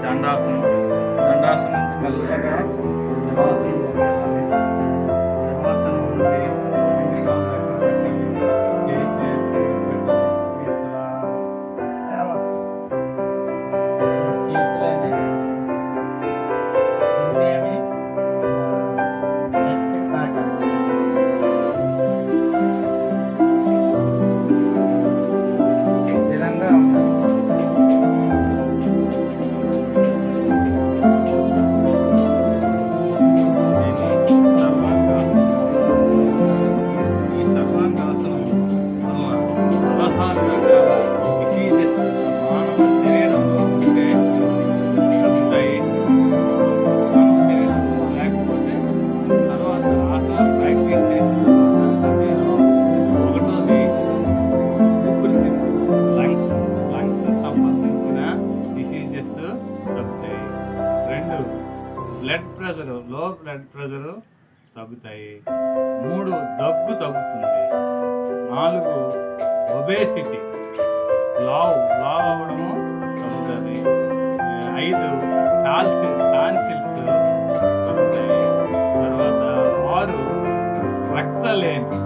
దండాసనం. దండాసనం నుంచి మెల్లగా శవాసనం వెళ్ళాలి. శవాసనం నుండి రెండు కాళ్ళు దగ్గర పెట్టి చేయి స్థిరంగా ఉండాలి. లో బ్లడ్ ప్రెషర్ తగ్గుతాయి. 3 దగ్గు తగ్గుతుంది. 4 ఒబేసిటీ లావ్ అవ్వడము తగ్గుతుంది. 5 టాన్సిల్స్ తగ్గుతాయి. తర్వాత 6 రక్తలేమి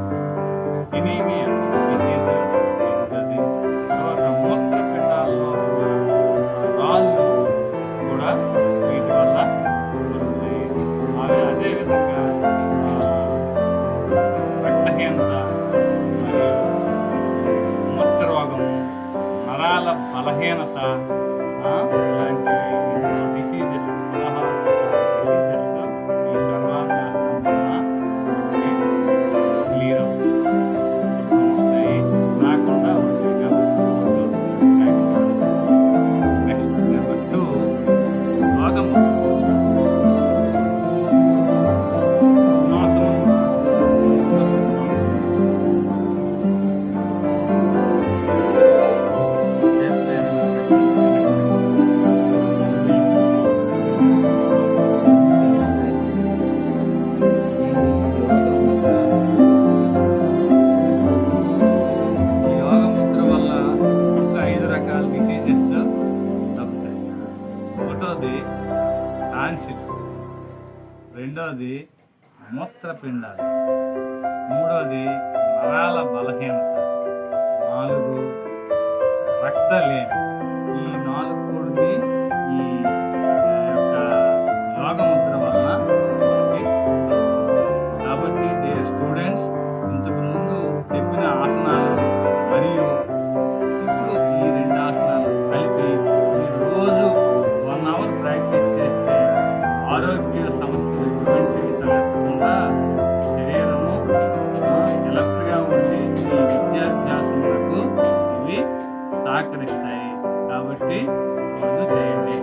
ఎనీమియా డిసీజ్ తగ్గుతుంది. తర్వాత మూత్రపిండాల్లో రాళ్ళు కూడా వీటి వల్ల అదేవిధంగా రక్తహీనత మరియు మూత్రరోగము, నరాల బలహీనత ఇలాంటి డిసీజెస్ 16 డిసీజెస్ ఈ సర్వాంగాసనం వలన క్లియర్ అవుతాయి, రాకుండా ఉంటాయి. నెక్స్ట్ నెంబర్ 2 యోగము. ఒకటోది టాన్సిల్స్, రెండోది మూత్రపిండాలు, మూడోది నరాల బలహీనత, 4 రక్తలేమి. ఈ 4 కూడి ఈ యొక్క యోగముద్ర వలన మనకి. కాబట్టి డియర్ స్టూడెంట్స్, ఇంతకుముందు చెప్పిన ఆసనాలు మరియు ఇప్పుడు ఈ 2 ఆసనాలు కలిపి మీరు రోజు 1 అవర్ ప్రాక్టీస్ చేస్తే ఆరోగ్య సమస్యలు ఎటువంటివి తలెత్తకుండా శరీరము ఎలర్ట్గా ఉండి ఈ విద్యాభ్యాసములకు ఇవి సహకరిస్తాయి. కాబట్టి రోజు చేయండి.